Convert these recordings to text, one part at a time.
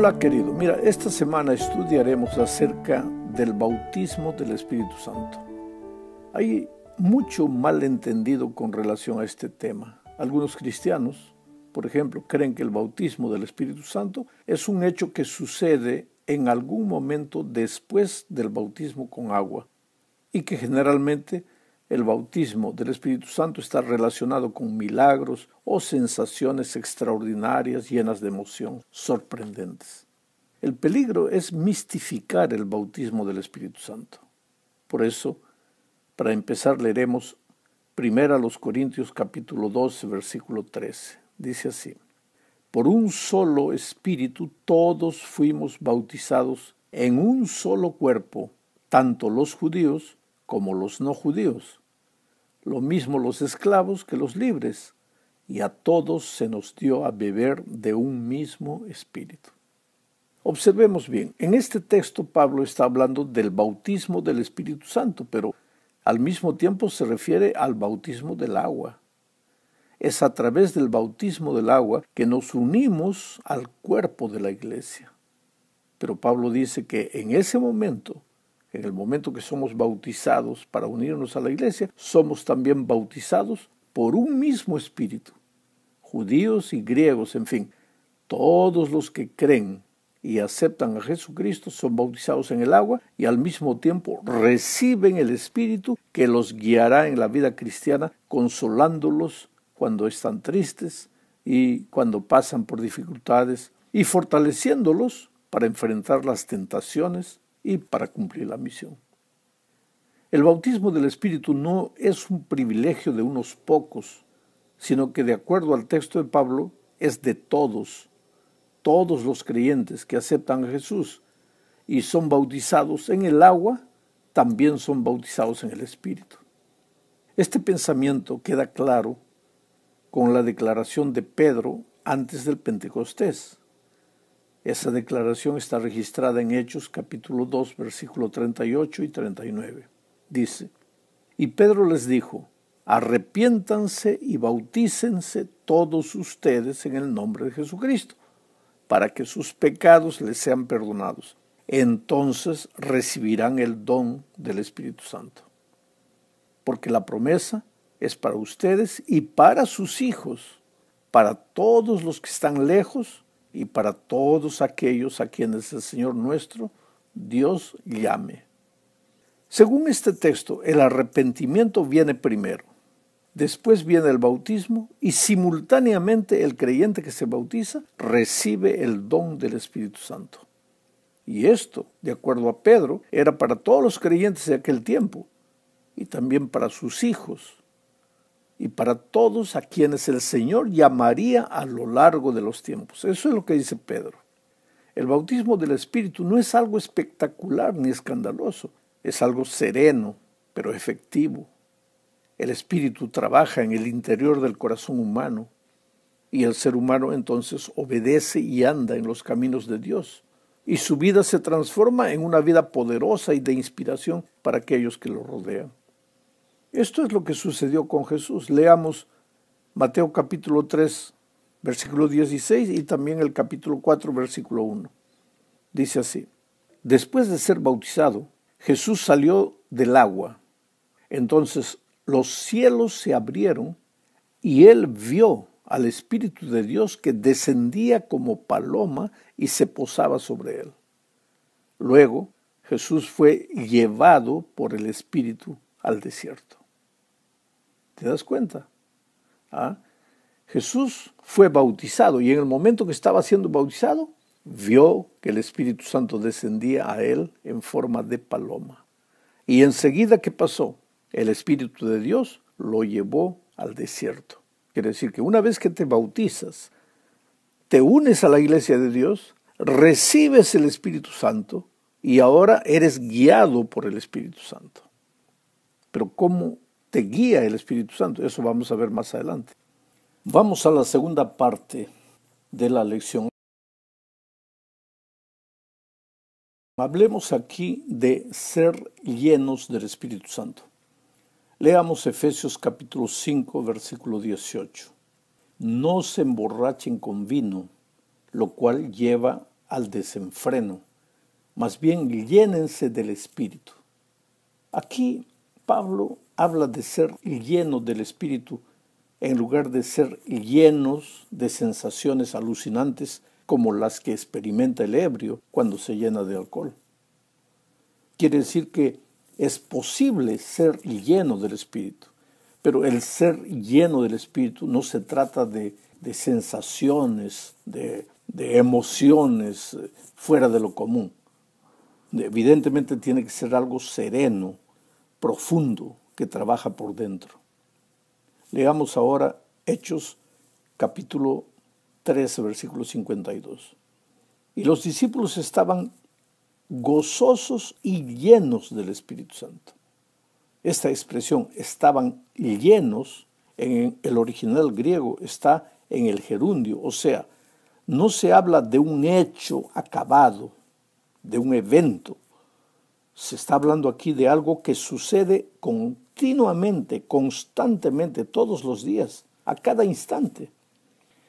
Hola querido, mira, esta semana estudiaremos acerca del bautismo del Espíritu Santo. Hay mucho malentendido con relación a este tema. Algunos cristianos, por ejemplo, creen que el bautismo del Espíritu Santo es un hecho que sucede en algún momento después del bautismo con agua y que generalmente el bautismo del Espíritu Santo está relacionado con milagros o sensaciones extraordinarias llenas de emoción, sorprendentes. El peligro es mistificar el bautismo del Espíritu Santo. Por eso, para empezar, leeremos 1 Corintios capítulo 12, versículo 13. Dice así: por un solo espíritu todos fuimos bautizados en un solo cuerpo, tanto los judíos como los no judíos, lo mismo los esclavos que los libres, y a todos se nos dio a beber de un mismo espíritu. Observemos bien, en este texto Pablo está hablando del bautismo del Espíritu Santo, pero al mismo tiempo se refiere al bautismo del agua. Es a través del bautismo del agua que nos unimos al cuerpo de la iglesia. Pero Pablo dice que en ese momento, en el momento que somos bautizados para unirnos a la iglesia, somos también bautizados por un mismo espíritu. Judíos y griegos, en fin, todos los que creen y aceptan a Jesucristo son bautizados en el agua y al mismo tiempo reciben el Espíritu que los guiará en la vida cristiana, consolándolos cuando están tristes y cuando pasan por dificultades y fortaleciéndolos para enfrentar las tentaciones y para cumplir la misión. El bautismo del Espíritu no es un privilegio de unos pocos, sino que de acuerdo al texto de Pablo es de todos. Todos los creyentes que aceptan a Jesús y son bautizados en el agua, también son bautizados en el Espíritu. Este pensamiento queda claro con la declaración de Pedro antes del Pentecostés. Esa declaración está registrada en Hechos capítulo 2, versículo 38 y 39. Dice: y Pedro les dijo: arrepiéntanse y bautícense todos ustedes en el nombre de Jesucristo, para que sus pecados les sean perdonados. Entonces recibirán el don del Espíritu Santo. Porque la promesa es para ustedes y para sus hijos, para todos los que están lejos y para todos aquellos a quienes el Señor nuestro Dios llame. Según este texto, el arrepentimiento viene primero. Después viene el bautismo y simultáneamente el creyente que se bautiza recibe el don del Espíritu Santo. Y esto, de acuerdo a Pedro, era para todos los creyentes de aquel tiempo y también para sus hijos y para todos a quienes el Señor llamaría a lo largo de los tiempos. Eso es lo que dice Pedro. El bautismo del Espíritu no es algo espectacular ni escandaloso, es algo sereno, pero efectivo. El Espíritu trabaja en el interior del corazón humano y el ser humano entonces obedece y anda en los caminos de Dios. Y su vida se transforma en una vida poderosa y de inspiración para aquellos que lo rodean. Esto es lo que sucedió con Jesús. Leamos Mateo capítulo 3, versículo 16 y también el capítulo 4, versículo 1. Dice así: después de ser bautizado, Jesús salió del agua. Entonces los cielos se abrieron y él vio al Espíritu de Dios que descendía como paloma y se posaba sobre él. Luego Jesús fue llevado por el Espíritu al desierto. ¿Te das cuenta? Jesús fue bautizado y en el momento que estaba siendo bautizado, vio que el Espíritu Santo descendía a él en forma de paloma. Y enseguida, ¿qué pasó? El Espíritu de Dios lo llevó al desierto. Quiere decir que una vez que te bautizas, te unes a la iglesia de Dios, recibes el Espíritu Santo y ahora eres guiado por el Espíritu Santo. Pero ¿cómo te guía el Espíritu Santo? Eso vamos a ver más adelante. Vamos a la segunda parte de la lección. Hablemos aquí de ser llenos del Espíritu Santo. Leamos Efesios capítulo 5, versículo 18. No se emborrachen con vino, lo cual lleva al desenfreno. Más bien, llénense del Espíritu. Aquí Pablo habla de ser llenos del Espíritu en lugar de ser llenos de sensaciones alucinantes como las que experimenta el ebrio cuando se llena de alcohol. Quiere decir que es posible ser lleno del Espíritu, pero el ser lleno del Espíritu no se trata de sensaciones, de emociones fuera de lo común. Evidentemente tiene que ser algo sereno, profundo, que trabaja por dentro. Leamos ahora Hechos capítulo 13, versículo 52. Y los discípulos estaban gozosos y llenos del Espíritu Santo. Esta expresión, estaban llenos, en el original griego está en el gerundio, o sea, no se habla de un hecho acabado, de un evento. Se está hablando aquí de algo que sucede continuamente, constantemente, todos los días, a cada instante.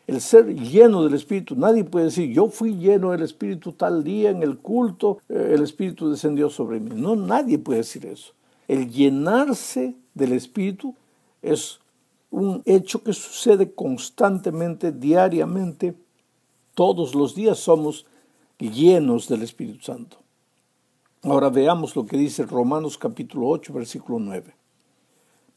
El ser lleno del Espíritu, nadie puede decir, yo fui lleno del Espíritu tal día en el culto, el Espíritu descendió sobre mí. No, nadie puede decir eso. El llenarse del Espíritu es un hecho que sucede constantemente, diariamente. Todos los días somos llenos del Espíritu Santo. Ahora veamos lo que dice Romanos capítulo 8, versículo 9.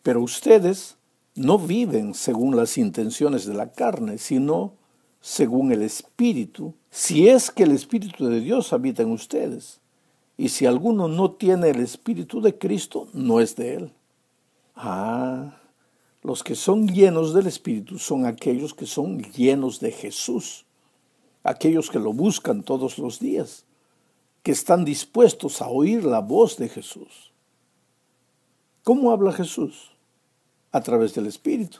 Pero ustedes no viven según las intenciones de la carne, sino según el Espíritu, si es que el Espíritu de Dios habita en ustedes. Y si alguno no tiene el Espíritu de Cristo, no es de él. Los que son llenos del Espíritu son aquellos que son llenos de Jesús, aquellos que lo buscan todos los días, que están dispuestos a oír la voz de Jesús. ¿Cómo habla Jesús? A través del Espíritu.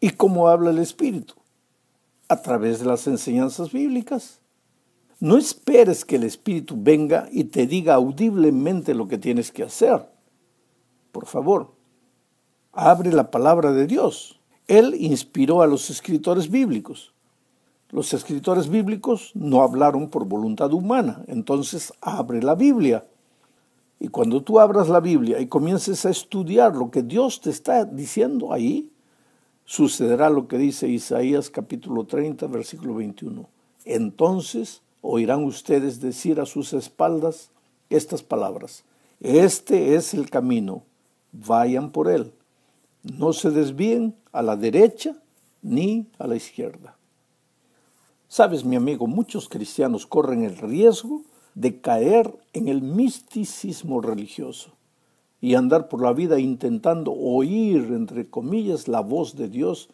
¿Y cómo habla el Espíritu? A través de las enseñanzas bíblicas. No esperes que el Espíritu venga y te diga audiblemente lo que tienes que hacer. Por favor, abre la palabra de Dios. Él inspiró a los escritores bíblicos. Los escritores bíblicos no hablaron por voluntad humana, entonces abre la Biblia. Y cuando tú abras la Biblia y comiences a estudiar lo que Dios te está diciendo ahí, sucederá lo que dice Isaías capítulo 30, versículo 21. Entonces oirán ustedes decir a sus espaldas estas palabras: este es el camino, vayan por él. No se desvíen a la derecha ni a la izquierda. Sabes, mi amigo, muchos cristianos corren el riesgo de caer en el misticismo religioso y andar por la vida intentando oír, entre comillas, la voz de Dios,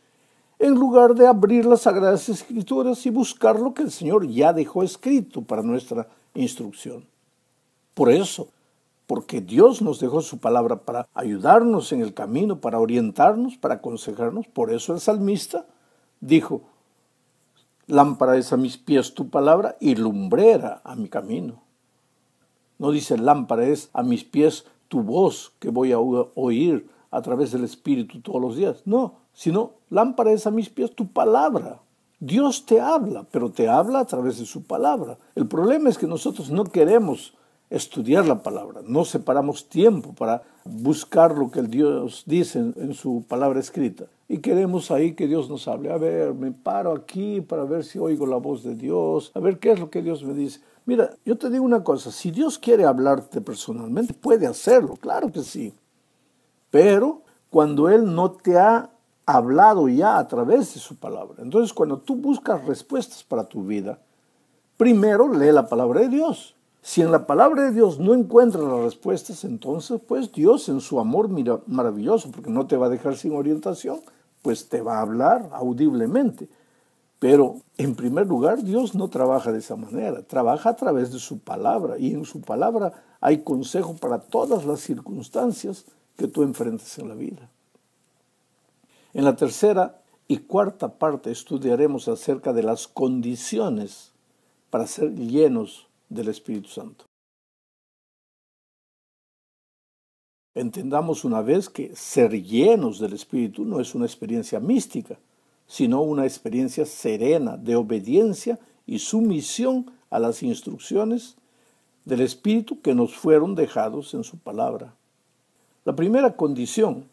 en lugar de abrir las Sagradas Escrituras y buscar lo que el Señor ya dejó escrito para nuestra instrucción. Por eso, porque Dios nos dejó su palabra para ayudarnos en el camino, para orientarnos, para aconsejarnos, por eso el salmista dijo: lámpara es a mis pies tu palabra y lumbrera a mi camino. No dice lámpara es a mis pies tu voz que voy a oír a través del Espíritu todos los días. No, sino lámpara es a mis pies tu palabra. Dios te habla, pero te habla a través de su palabra. El problema es que nosotros no queremos estudiar la palabra, no separamos tiempo para buscar lo que el Dios dice en su palabra escrita. Y queremos ahí que Dios nos hable. A ver, me paro aquí para ver si oigo la voz de Dios, a ver qué es lo que Dios me dice. Mira, yo te digo una cosa, si Dios quiere hablarte personalmente, puede hacerlo, claro que sí. Pero cuando Él no te ha hablado ya a través de su palabra, entonces cuando tú buscas respuestas para tu vida, primero lee la palabra de Dios. Si en la palabra de Dios no encuentras las respuestas, entonces pues Dios en su amor maravilloso, porque no te va a dejar sin orientación, pues te va a hablar audiblemente. Pero en primer lugar, Dios no trabaja de esa manera, trabaja a través de su palabra, y en su palabra hay consejo para todas las circunstancias que tú enfrentes en la vida. En la tercera y cuarta parte estudiaremos acerca de las condiciones para ser llenos del Espíritu Santo. Entendamos una vez que ser llenos del Espíritu no es una experiencia mística, sino una experiencia serena de obediencia y sumisión a las instrucciones del Espíritu que nos fueron dejados en su palabra. La primera condición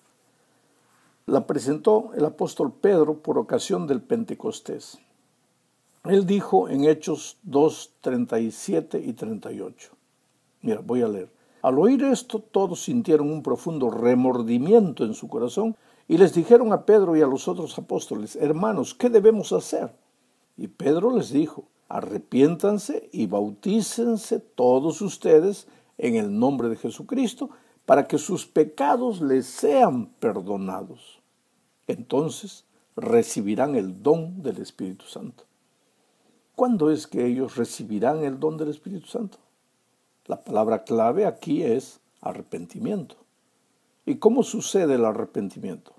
la presentó el apóstol Pedro por ocasión del Pentecostés. Él dijo en Hechos 2, 37 y 38. Mira, voy a leer. Al oír esto, todos sintieron un profundo remordimiento en su corazón y les dijeron a Pedro y a los otros apóstoles: hermanos, ¿qué debemos hacer? Y Pedro les dijo: arrepiéntanse y bautícense todos ustedes en el nombre de Jesucristo para que sus pecados les sean perdonados. Entonces recibirán el don del Espíritu Santo. ¿Cuándo es que ellos recibirán el don del Espíritu Santo? La palabra clave aquí es arrepentimiento. ¿Y cómo sucede el arrepentimiento?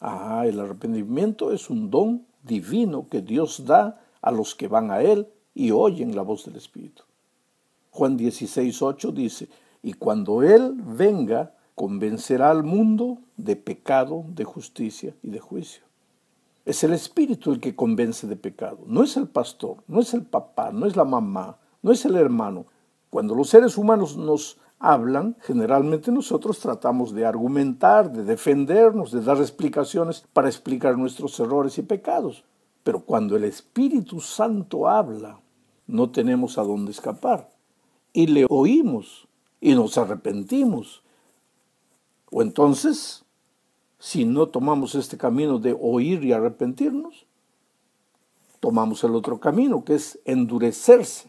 El arrepentimiento es un don divino que Dios da a los que van a Él y oyen la voz del Espíritu. Juan 16:8 dice: y cuando Él venga, convencerá al mundo de pecado, de justicia y de juicio. Es el Espíritu el que convence de pecado. No es el pastor, no es el papá, no es la mamá, no es el hermano. Cuando los seres humanos nos hablan, generalmente nosotros tratamos de argumentar, de defendernos, de dar explicaciones para explicar nuestros errores y pecados. Pero cuando el Espíritu Santo habla, no tenemos a dónde escapar. Y le oímos y nos arrepentimos. O entonces, si no tomamos este camino de oír y arrepentirnos, tomamos el otro camino, que es endurecerse.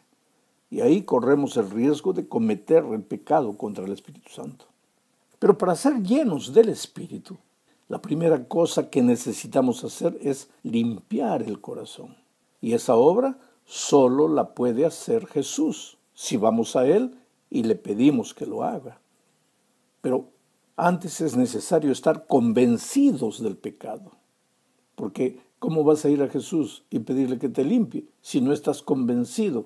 Y ahí corremos el riesgo de cometer el pecado contra el Espíritu Santo. Pero para ser llenos del Espíritu, la primera cosa que necesitamos hacer es limpiar el corazón. Y esa obra solo la puede hacer Jesús, si vamos a Él y le pedimos que lo haga. Pero antes es necesario estar convencidos del pecado. Porque ¿cómo vas a ir a Jesús y pedirle que te limpie si no estás convencido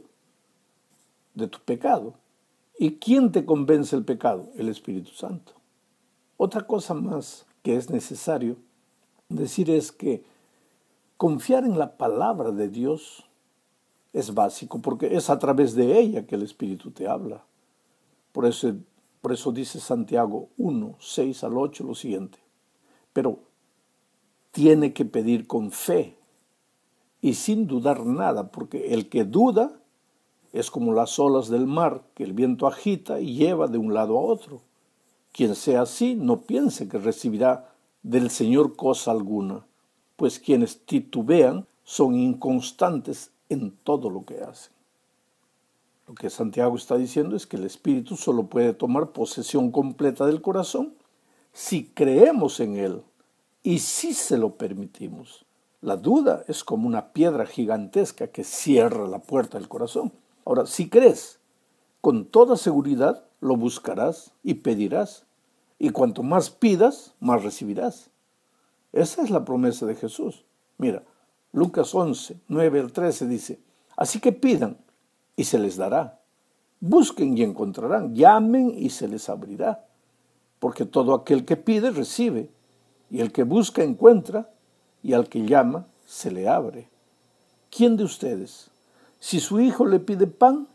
de tu pecado? ¿Y quién te convence el pecado? El Espíritu Santo. Otra cosa más que es necesario decir es que confiar en la palabra de Dios es básico, porque es a través de ella que el Espíritu te habla. Por eso dice Santiago 1, 6 al 8 lo siguiente: pero tiene que pedir con fe y sin dudar nada, porque el que duda es como las olas del mar que el viento agita y lleva de un lado a otro. Quien sea así, no piense que recibirá del Señor cosa alguna, pues quienes titubean son inconstantes en todo lo que hacen. Lo que Santiago está diciendo es que el Espíritu solo puede tomar posesión completa del corazón si creemos en Él y si se lo permitimos. La duda es como una piedra gigantesca que cierra la puerta del corazón. Ahora, si crees, con toda seguridad lo buscarás y pedirás, y cuanto más pidas, más recibirás. Esa es la promesa de Jesús. Mira, Lucas 11, 9 al 13 dice: así que pidan y se les dará, busquen y encontrarán, llamen y se les abrirá, porque todo aquel que pide recibe, y el que busca encuentra, y al que llama se le abre. ¿Quién de ustedes, si su hijo le pide pan,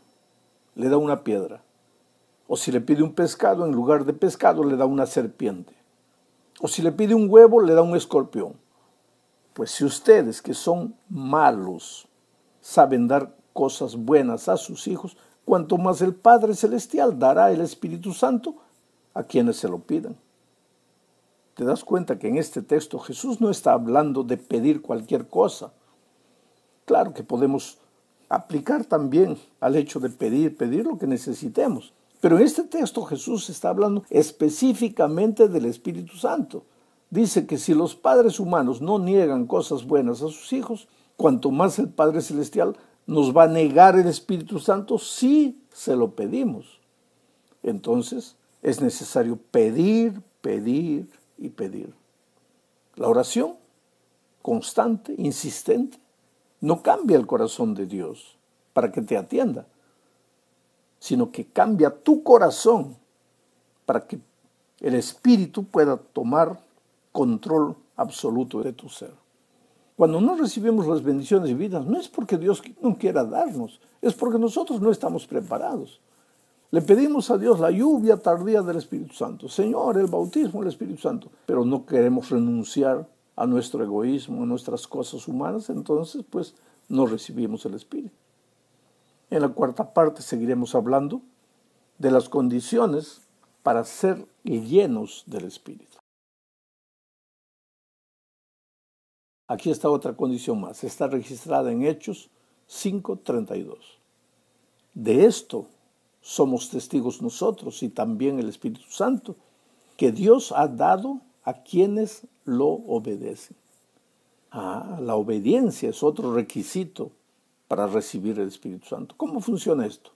le da una piedra? O si le pide un pescado, en lugar de pescado le da una serpiente. O si le pide un huevo, le da un escorpión. Pues si ustedes, que son malos, saben dar cosas buenas a sus hijos, cuanto más el Padre Celestial dará el Espíritu Santo a quienes se lo pidan. ¿Te das cuenta que en este texto Jesús no está hablando de pedir cualquier cosa? Claro que podemos aplicar también al hecho de pedir lo que necesitemos. Pero en este texto Jesús está hablando específicamente del Espíritu Santo. Dice que si los padres humanos no niegan cosas buenas a sus hijos, cuanto más el Padre Celestial nos va a negar el Espíritu Santo si se lo pedimos. Entonces es necesario pedir, pedir y pedir. La oración constante, insistente, no cambia el corazón de Dios para que te atienda, sino que cambia tu corazón para que el Espíritu pueda tomar control absoluto de tu ser. Cuando no recibimos las bendiciones divinas, no es porque Dios no quiera darnos, es porque nosotros no estamos preparados. Le pedimos a Dios la lluvia tardía del Espíritu Santo, Señor, el bautismo del Espíritu Santo, pero no queremos renunciar a nuestro egoísmo, a nuestras cosas humanas, entonces pues no recibimos el Espíritu. En la cuarta parte seguiremos hablando de las condiciones para ser llenos del Espíritu. Aquí está otra condición más, está registrada en Hechos 5:32. De esto somos testigos nosotros y también el Espíritu Santo, que Dios ha dado a quienes lo obedecen. La obediencia es otro requisito para recibir el Espíritu Santo. ¿Cómo funciona esto?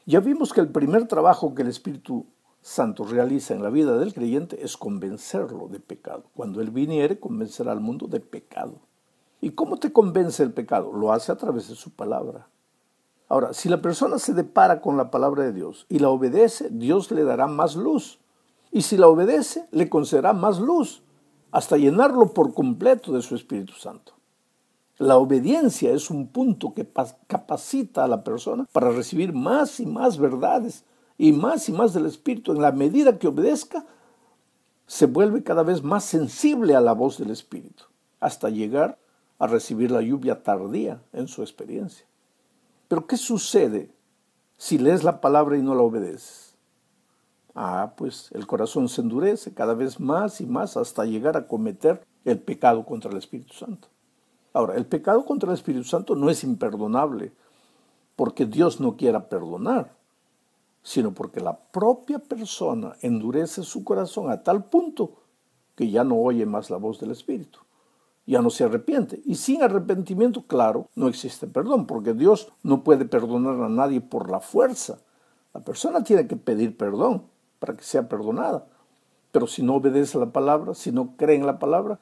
Ya vimos que el primer trabajo que el Espíritu Santo realiza en la vida del creyente es convencerlo de pecado. Cuando Él viniere, convencerá al mundo de pecado. ¿Y cómo te convence el pecado? Lo hace a través de su palabra. Ahora, si la persona se depara con la palabra de Dios y la obedece, Dios le dará más luz. Y si la obedece, le concederá más luz, hasta llenarlo por completo de su Espíritu Santo. La obediencia es un punto que capacita a la persona para recibir más y más verdades y más del Espíritu. En la medida que obedezca, se vuelve cada vez más sensible a la voz del Espíritu, hasta llegar a recibir la lluvia tardía en su experiencia. Pero ¿qué sucede si lees la palabra y no la obedeces? Pues el corazón se endurece cada vez más y más hasta llegar a cometer el pecado contra el Espíritu Santo. Ahora, el pecado contra el Espíritu Santo no es imperdonable porque Dios no quiera perdonar, sino porque la propia persona endurece su corazón a tal punto que ya no oye más la voz del Espíritu, ya no se arrepiente. Y sin arrepentimiento, claro, no existe perdón, porque Dios no puede perdonar a nadie por la fuerza. La persona tiene que pedir perdón para que sea perdonada. Pero si no obedece a la palabra, si no cree en la palabra,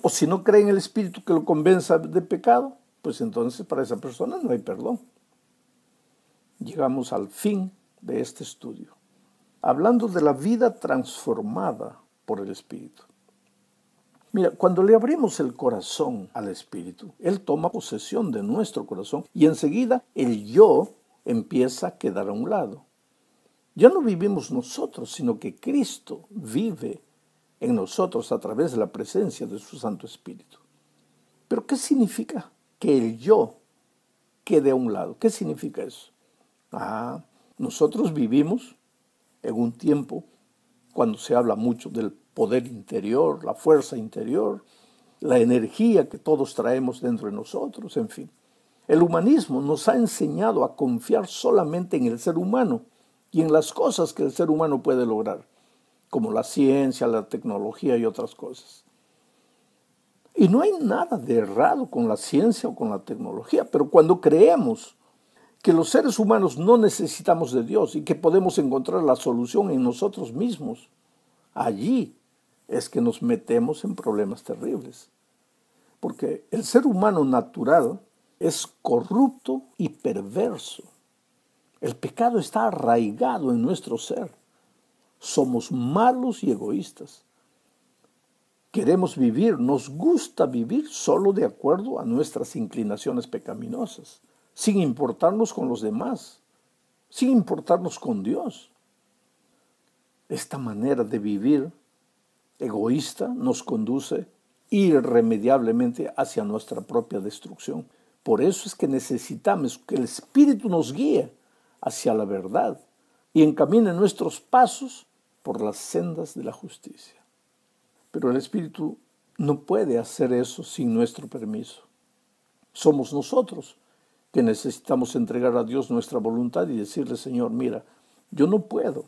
o si no cree en el Espíritu que lo convenza de pecado, pues entonces para esa persona no hay perdón. Llegamos al fin de este estudio, hablando de la vida transformada por el Espíritu. Mira, cuando le abrimos el corazón al Espíritu, Él toma posesión de nuestro corazón y enseguida el yo empieza a quedar a un lado. Ya no vivimos nosotros, sino que Cristo vive en nosotros a través de la presencia de su Santo Espíritu. ¿Pero qué significa que el yo quede a un lado? ¿Qué significa eso? Nosotros vivimos en un tiempo cuando se habla mucho del poder interior, la fuerza interior, la energía que todos traemos dentro de nosotros, en fin. El humanismo nos ha enseñado a confiar solamente en el ser humano y en las cosas que el ser humano puede lograr, como la ciencia, la tecnología y otras cosas. Y no hay nada de errado con la ciencia o con la tecnología, pero cuando creemos que los seres humanos no necesitamos de Dios y que podemos encontrar la solución en nosotros mismos, allí es que nos metemos en problemas terribles. Porque el ser humano natural es corrupto y perverso. El pecado está arraigado en nuestro ser. Somos malos y egoístas. Queremos vivir, nos gusta vivir solo de acuerdo a nuestras inclinaciones pecaminosas, sin importarnos con los demás, sin importarnos con Dios. Esta manera de vivir egoísta nos conduce irremediablemente hacia nuestra propia destrucción. Por eso es que necesitamos que el Espíritu nos guíe hacia la verdad y encamine nuestros pasos por las sendas de la justicia. Pero el Espíritu no puede hacer eso sin nuestro permiso. Somos nosotros que necesitamos entregar a Dios nuestra voluntad y decirle, Señor, mira, yo no puedo.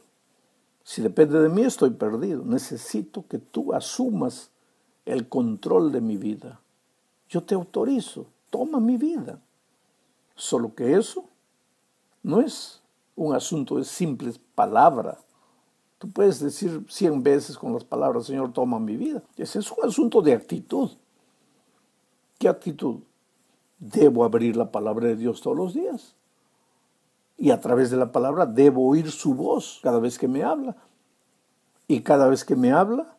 Si depende de mí, estoy perdido. Necesito que tú asumas el control de mi vida. Yo te autorizo, toma mi vida. Solo que eso no es un asunto de simples palabras. Tú puedes decir 100 veces con las palabras, Señor, toma mi vida. Ese es un asunto de actitud. ¿Qué actitud? Debo abrir la palabra de Dios todos los días. Y a través de la palabra debo oír su voz cada vez que me habla. Y cada vez que me habla,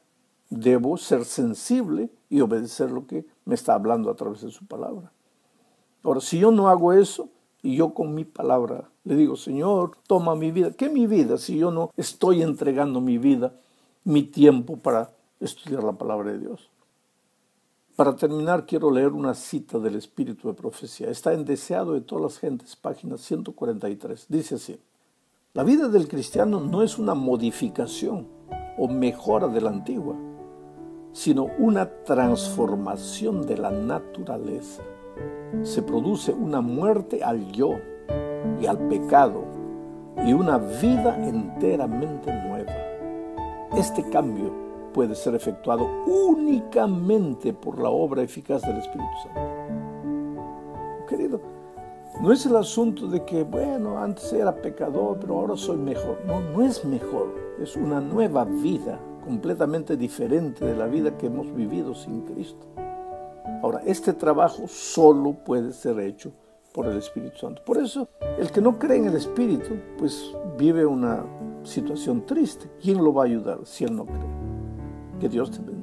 debo ser sensible y obedecer lo que me está hablando a través de su palabra. Ahora, si yo no hago eso y yo con mi palabra le digo, Señor, toma mi vida. ¿Qué mi vida si yo no estoy entregando mi vida, mi tiempo para estudiar la palabra de Dios? Para terminar, quiero leer una cita del Espíritu de Profecía. Está en Deseado de todas las gentes, página 143. Dice así: la vida del cristiano no es una modificación o mejora de la antigua, sino una transformación de la naturaleza. Se produce una muerte al yo y al pecado y una vida enteramente nueva. Este cambio puede ser efectuado únicamente por la obra eficaz del Espíritu Santo. Querido, no es el asunto de que, bueno, antes era pecador, pero ahora soy mejor. No, no es mejor. Es una nueva vida, completamente diferente de la vida que hemos vivido sin Cristo. Ahora, este trabajo solo puede ser hecho por el Espíritu Santo. Por eso, el que no cree en el Espíritu, pues vive una situación triste. ¿Quién lo va a ayudar si él no cree? Que Dios te bendiga.